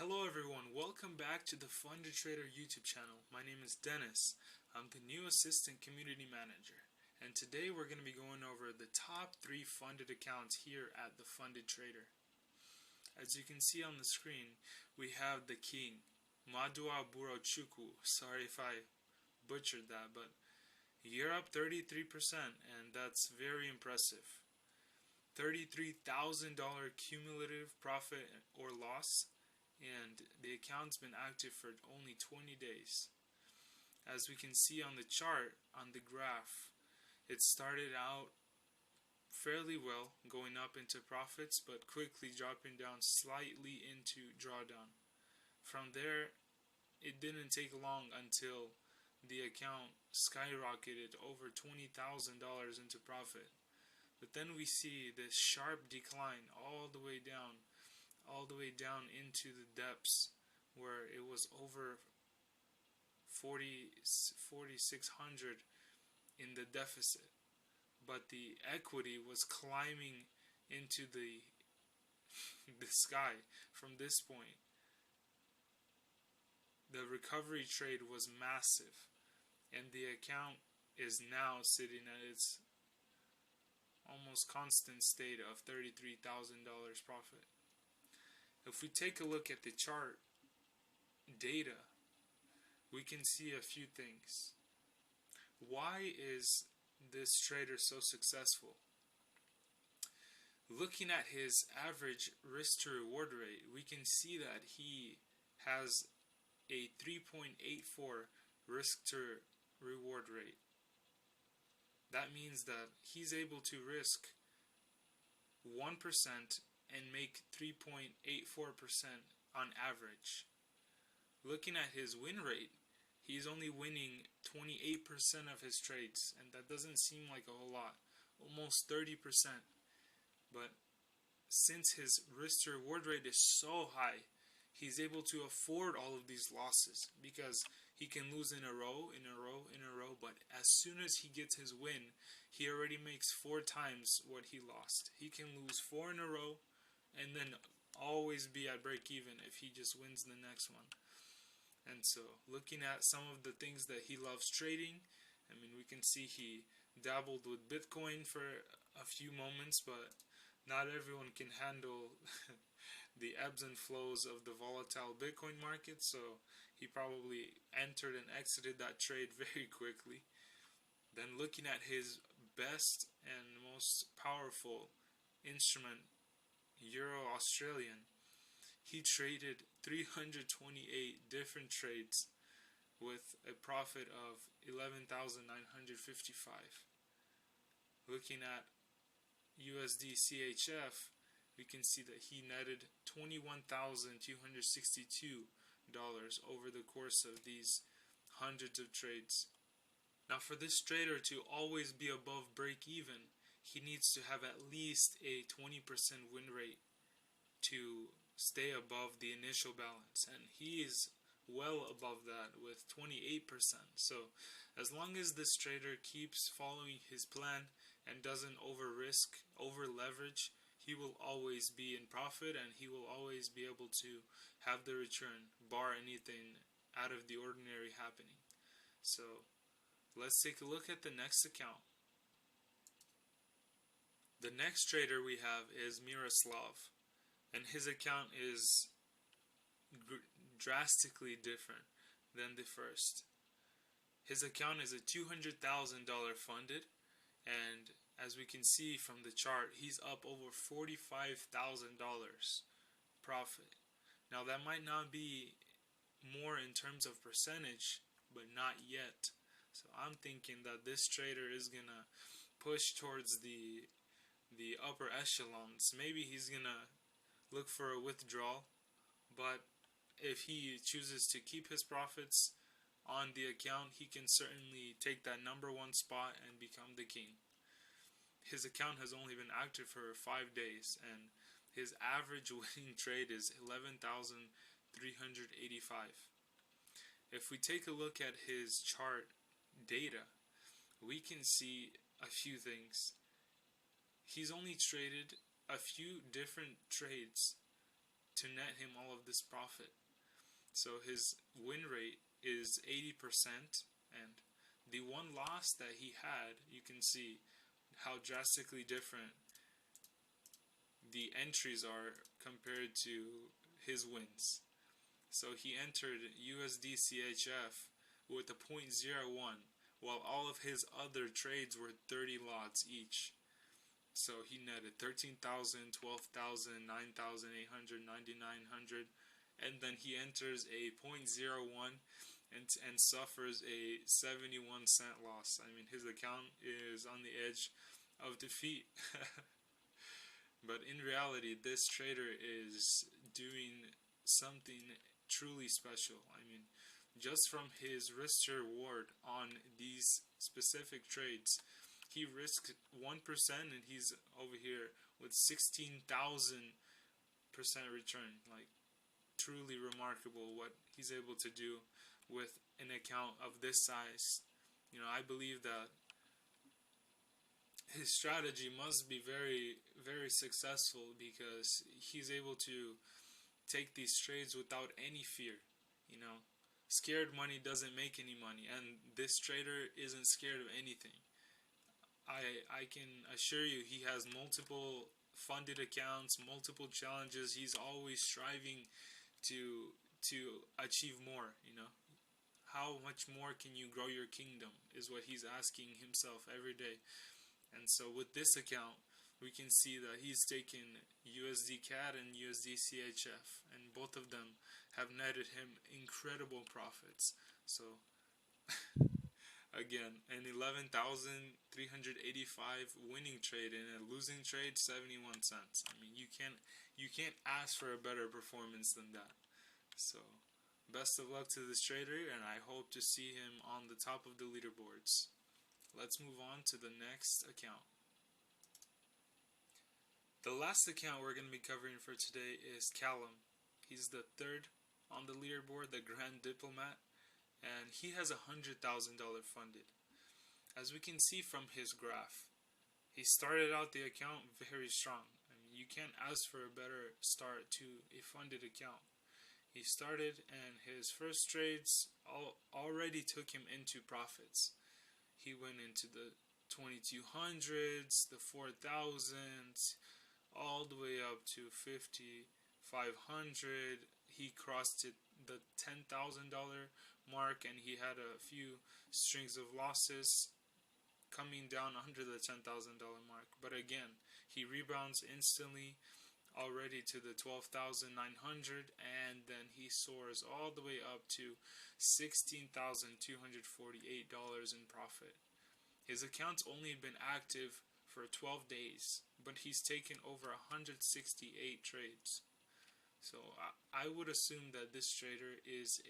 Hello everyone, welcome back to the Funded Trader YouTube channel. My name is Dennis. I'm the new Assistant Community Manager. And today we're going to be going over the top 3 funded accounts here at the Funded Trader. As you can see on the screen, we have the king, Madua Burochukwu. Sorry if I butchered that, but you're up 33% and that's very impressive. $33,000 cumulative profit or loss, and the account's been active for only 20 days. As we can see on the chart, on the graph, it started out fairly well, going up into profits, but quickly dropping down slightly into drawdown. From there, it didn't take long until the account skyrocketed over $20,000 into profit. But then we see this sharp decline all the way down into the depths where it was over 4,600 in the deficit, but the equity was climbing into the sky from this point. The recovery trade was massive, and the account is now sitting at its almost constant state of $33,000 profit. If we take a look at the chart data, we can see a few things. Why is this trader so successful? Looking at his average risk to reward rate, we can see that he has a 3.84 risk to reward rate. That means that he's able to risk 1% and make 3.84% on average. Looking at his win rate, he's only winning 28% of his trades, and that doesn't seem like a whole lot, almost 30%. But since his risk to reward rate is so high, he's able to afford all of these losses because he can lose in a row, but as soon as he gets his win, he already makes 4 times what he lost. He can lose 4 in a row and then always be at break even if he just wins the next one. And so, looking at some of the things that he loves trading, we can see he dabbled with Bitcoin for a few moments, but not everyone can handle the ebbs and flows of the volatile Bitcoin market, so he probably entered and exited that trade very quickly. Then looking at his best and most powerful instrument, Euro Australian, he traded 328 different trades with a profit of 11,955. Looking at USD CHF, we can see that he netted $21,262 over the course of these hundreds of trades. Now, for this trader to always be above break even, he needs to have at least a 20% win rate to stay above the initial balance, and he is well above that with 28%. So as long as this trader keeps following his plan and doesn't over risk, over leverage, he will always be in profit and he will always be able to have the return, bar anything out of the ordinary happening. So let's take a look at the next account. The next trader we have is Miroslav, and his account is drastically different than the first. His account is a $200,000 funded, and as we can see from the chart, he's up over $45,000 profit. Now that might not be more in terms of percentage, but not yet. So I'm thinking that this trader is gonna push towards the upper echelons. Maybe he's gonna look for a withdrawal, but if he chooses to keep his profits on the account, he can certainly take that number 1 spot and become the king. His account has only been active for 5 days, and his average winning trade is 11,385. If we take a look at his chart data, we can see a few things. He's only traded a few different trades to net him all of this profit. So his win rate is 80%, and the one loss that he had, you can see how drastically different the entries are compared to his wins. So he entered USD CHF with a .01, while all of his other trades were 30 lots each. So he netted 13,000, 12,000, 9,800, 9,900, and then he enters a .01 and suffers a 71-cent loss. I mean, his account is on the edge of defeat. But in reality, this trader is doing something truly special. I mean, just from his risk to reward on these specific trades, he risked 1% and he's over here with 16,000% return. Like, truly remarkable what he's able to do with an account of this size. You know, I believe that his strategy must be very, very successful because he's able to take these trades without any fear. You know, scared money doesn't make any money, and this trader isn't scared of anything. I can assure you he has multiple funded accounts, multiple challenges. He's always striving to achieve more, you know. How much more can you grow your kingdom is what he's asking himself every day. And so with this account, we can see that he's taken USD CAD and USD CHF, and both of them have netted him incredible profits. So again, an 11,385 winning trade and a losing trade 71 cents. I mean, you can't ask for a better performance than that. So best of luck to this trader, and I hope to see him on the top of the leaderboards. Let's move on to the next account. The last account we're going to be covering for today is Callum. He's the third on the leaderboard, the Grand Diplomat, and he has $100,000 funded. As we can see from his graph, he started out the account very strong. I mean, you can't ask for a better start to a funded account. He started, and his first trades already took him into profits. He went into the 2200s, the 4000s, all the way up to 5500. He crossed the $10,000 mark, and he had a few strings of losses coming down under the $10,000 mark. But again, he rebounds instantly already to the 12,900, and then he soars all the way up to $16,248 in profit. His account's only been active for 12 days, but he's taken over 168 trades. So I would assume that this trader is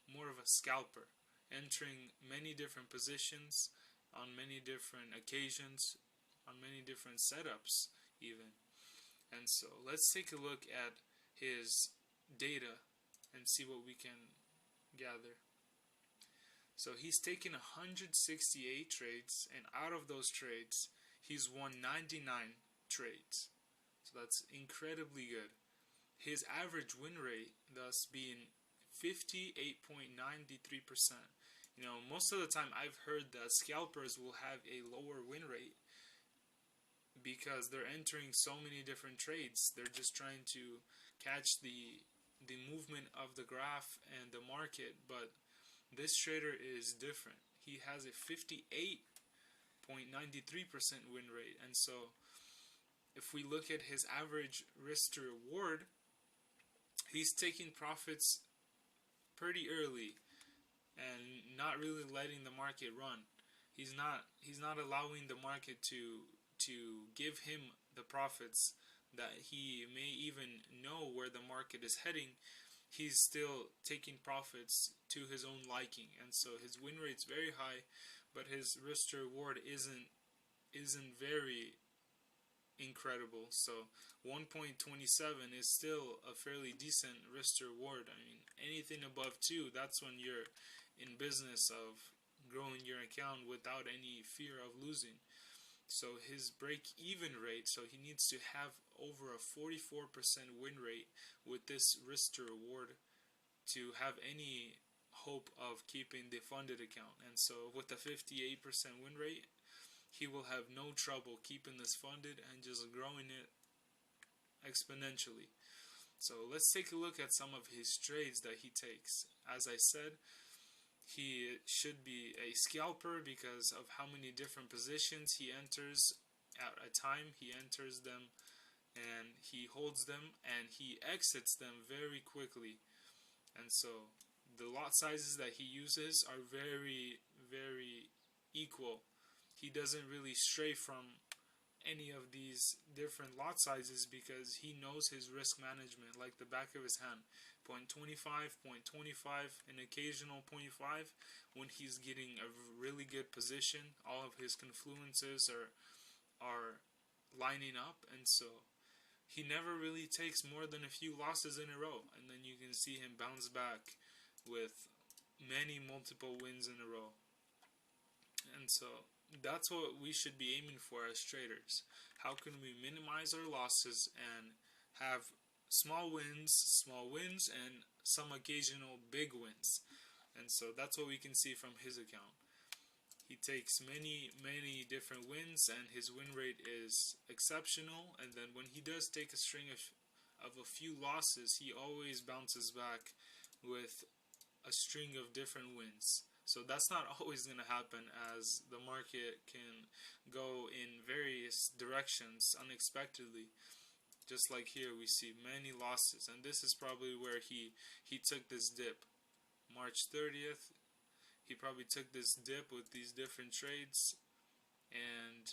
more of a scalper, entering many different positions on many different occasions, on many different setups even. And so let's take a look at his data and see what we can gather. So he's taken 168 trades, and out of those trades, he's won 99 trades. So that's incredibly good. His average win rate thus being 58.93%. You know, most of the time I've heard that scalpers will have a lower win rate because they're entering so many different trades. They're just trying to catch the movement of the graph and the market, but this trader is different. He has a 58.93% win rate, and so if we look at his average risk to reward, he's taking profits pretty early and not really letting the market run. He's not allowing the market to give him the profits that he may even know where the market is heading. He's still taking profits to his own liking, and so his win rate's very high, but his risk to reward isn't very incredible. So 1.27 is still a fairly decent risk to reward. I mean, anything above 2, that's when you're in business of growing your account without any fear of losing. So his break-even rate, so he needs to have over a 44% win rate with this risk to reward to have any hope of keeping the funded account. And so with a 58% win rate, he will have no trouble keeping this funded and just growing it exponentially. So let's take a look at some of his trades that he takes. As I said, he should be a scalper because of how many different positions he enters at a time. He enters them and he holds them and he exits them very quickly. And so the lot sizes that he uses are very, very equal. He doesn't really stray from any of these different lot sizes because he knows his risk management like the back of his hand. 0.25, 0.25, an occasional 0.5 when he's getting a really good position. All of his confluences are lining up, and so he never really takes more than a few losses in a row, and then you can see him bounce back with many multiple wins in a row. And so that's what we should be aiming for as traders. How can we minimize our losses and have small wins, and some occasional big wins? And so that's what we can see from his account. He takes many different wins, and his win rate is exceptional. And then when he does take a string of a few losses, he always bounces back with a string of different wins. So that's not always going to happen, as the market can go in various directions unexpectedly. Just like here, we see many losses, and this is probably where he took this dip. March 30th, he probably took this dip with these different trades, and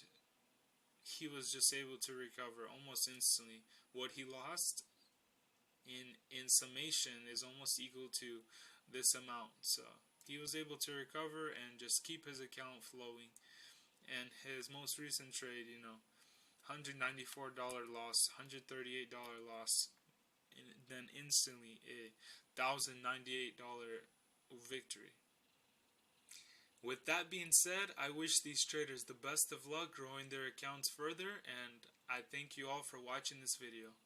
he was just able to recover almost instantly. What he lost in summation is almost equal to this amount. So he was able to recover and just keep his account flowing. And his most recent trade, $194 loss, $138 loss, and then instantly a $1,098 victory. With that being said, I wish these traders the best of luck growing their accounts further, and I thank you all for watching this video.